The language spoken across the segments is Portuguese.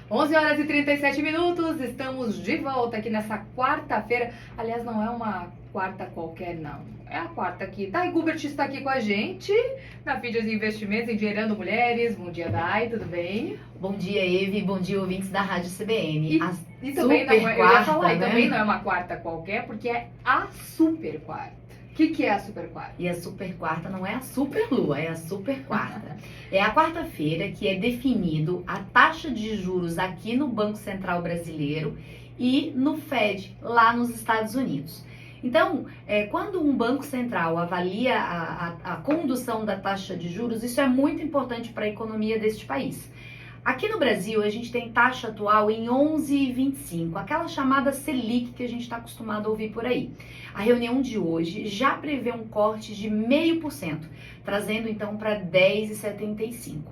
11 horas e 37 minutos, estamos de volta aqui nessa quarta-feira. Aliás, não é uma quarta qualquer, não. É a quarta aqui. Dai Gubert está aqui com a gente, na Fídias Investimentos, Engenheirando Mulheres. Bom dia, Dai, tudo bem? Bom dia, Eve. Bom dia, ouvintes da Rádio CBN. E também não, eu ia quarta, falar, e né? também não é uma quarta qualquer, porque é a super quarta. O que é a super quarta? E a super quarta não é a super lua, é a super quarta. É a quarta-feira que é definido a taxa de juros aqui no Banco Central Brasileiro e no Fed, lá nos Estados Unidos. Então, quando um banco central avalia a condução da taxa de juros, isso é muito importante para a economia deste país. Aqui no Brasil, a gente tem taxa atual em 11,25, aquela chamada Selic que a gente está acostumado a ouvir por aí. A reunião de hoje já prevê um corte de 0,5%, trazendo então para 10,75.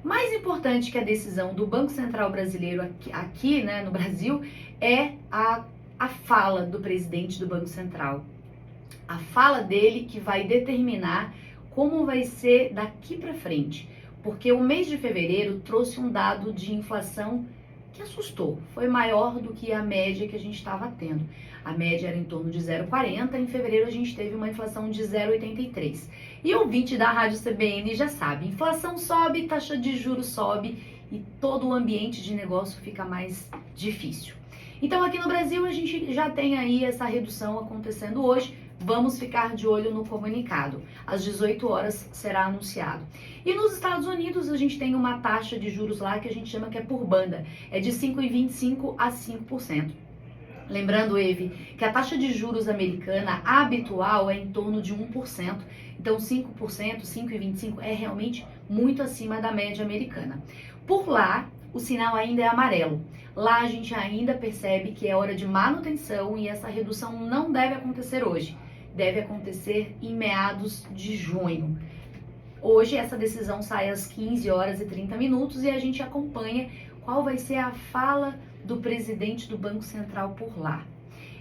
Mais importante que a decisão do Banco Central Brasileiro aqui né, no Brasil é a fala do presidente do Banco Central. A fala dele que vai determinar como vai ser daqui para frente. Porque o mês de fevereiro trouxe um dado de inflação que assustou. Foi maior do que a média que a gente estava tendo. A média era em torno de 0,40, em fevereiro a gente teve uma inflação de 0,83. E o ouvinte da Rádio CBN já sabe, inflação sobe, taxa de juros sobe e todo o ambiente de negócio fica mais difícil. Então aqui no Brasil a gente já tem aí essa redução acontecendo hoje. Vamos ficar de olho no comunicado. Às 18 horas será anunciado. E nos Estados Unidos a gente tem uma taxa de juros lá que a gente chama que é por banda. É de 5,25% a 5%. Lembrando, Eve, que a taxa de juros americana habitual é em torno de 1%. Então 5%, 5,25% é realmente muito acima da média americana. Por lá, o sinal ainda é amarelo. Lá a gente ainda percebe que é hora de manutenção e essa redução não deve acontecer hoje. Deve acontecer em meados de junho. Hoje essa decisão sai às 15 horas e 30 minutos e a gente acompanha qual vai ser a fala do presidente do Banco Central por lá.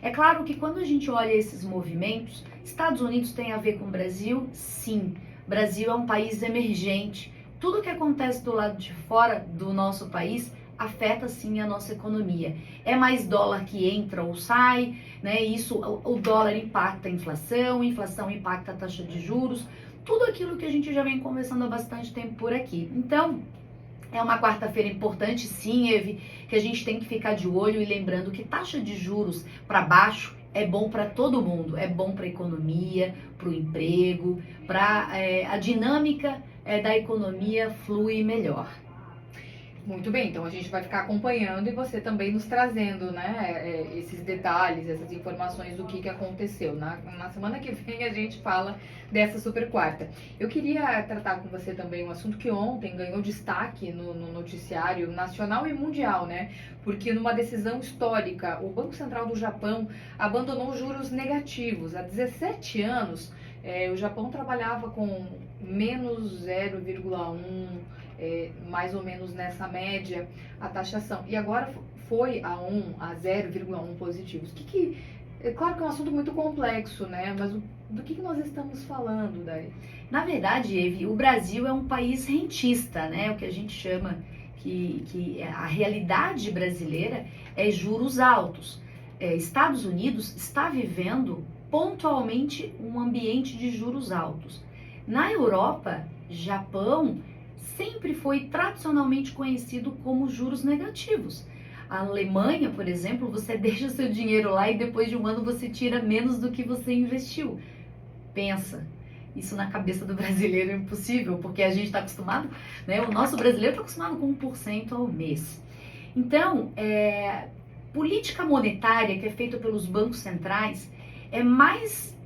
É claro que quando a gente olha esses movimentos, Estados Unidos tem a ver com o Brasil? Sim. Brasil é um país emergente. Tudo que acontece do lado de fora do nosso país afeta sim a nossa economia. É mais dólar que entra ou sai, né? Isso, o dólar impacta a inflação impacta a taxa de juros, tudo aquilo que a gente já vem conversando há bastante tempo por aqui. Então, é uma quarta-feira importante, sim, Eve, que a gente tem que ficar de olho e lembrando que taxa de juros para baixo é bom para todo mundo, é bom para a economia, para o emprego, para a dinâmica da economia flui melhor. Muito bem, então a gente vai ficar acompanhando e você também nos trazendo, né, esses detalhes, essas informações do que aconteceu. Na semana que vem a gente fala dessa super quarta. Eu queria tratar com você também um assunto que ontem ganhou destaque no noticiário nacional e mundial, né? Porque numa decisão histórica, o Banco Central do Japão abandonou juros negativos. Há 17 anos, o Japão trabalhava com menos 0,1%, mais ou menos nessa média a taxação, e agora foi a 0,1 positivos. É claro que é um assunto muito complexo, né? Mas do que nós estamos falando daí? Na verdade, Eve, o Brasil é um país rentista, né? O que a gente chama que a realidade brasileira é juros altos. Estados Unidos está vivendo pontualmente um ambiente de juros altos. Na Europa, Japão sempre foi tradicionalmente conhecido como juros negativos. A Alemanha, por exemplo, você deixa seu dinheiro lá e depois de um ano você tira menos do que você investiu. Pensa, isso na cabeça do brasileiro é impossível, porque a gente está acostumado, né? O nosso brasileiro está acostumado com 1% ao mês. Então, política monetária que é feita pelos bancos centrais é mais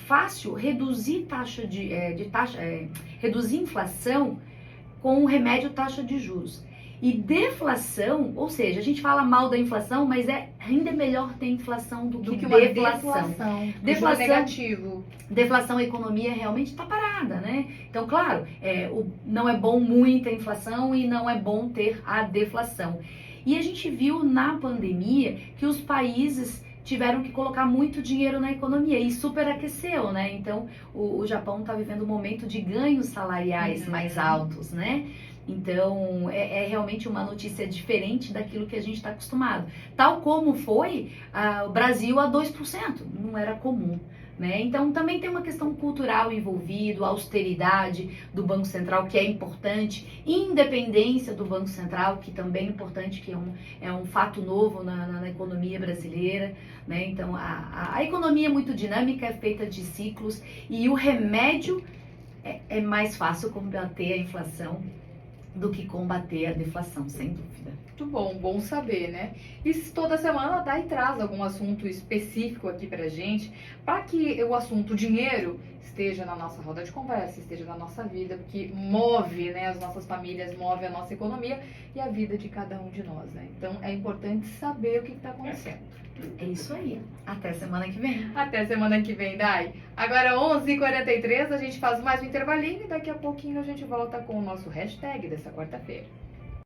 fácil reduzir reduzir inflação com o remédio taxa de juros. E deflação, ou seja, a gente fala mal da inflação, mas ainda é melhor ter inflação do que uma deflação. Deflação negativo. Deflação, a economia realmente está parada, né? Então, claro, não é bom muita inflação e não é bom ter a deflação. E a gente viu na pandemia que os países tiveram que colocar muito dinheiro na economia e superaqueceu, né? Então, o Japão está vivendo um momento de ganhos salariais mais altos, né? Então, é realmente uma notícia diferente daquilo que a gente está acostumado. Tal como foi o Brasil a 2%, não era comum. Né? Então, também tem uma questão cultural envolvida, a austeridade do Banco Central, que é importante, independência do Banco Central, que também é importante, que é um fato novo na economia brasileira. Né? Então, a economia é muito dinâmica, é feita de ciclos, e o remédio é mais fácil combater a inflação do que combater a deflação, sem dúvida. Muito bom, bom saber, né? E toda semana a Dai traz algum assunto específico aqui pra gente, para que o assunto dinheiro esteja na nossa roda de conversa, esteja na nossa vida, porque move, né, as nossas famílias, move a nossa economia e a vida de cada um de nós, né? Então é importante saber o que está acontecendo. É isso aí. Até semana que vem. Até semana que vem, Dai. Agora 11h43, a gente faz mais um intervalinho e daqui a pouquinho a gente volta com o nosso hashtag dessa quarta-feira.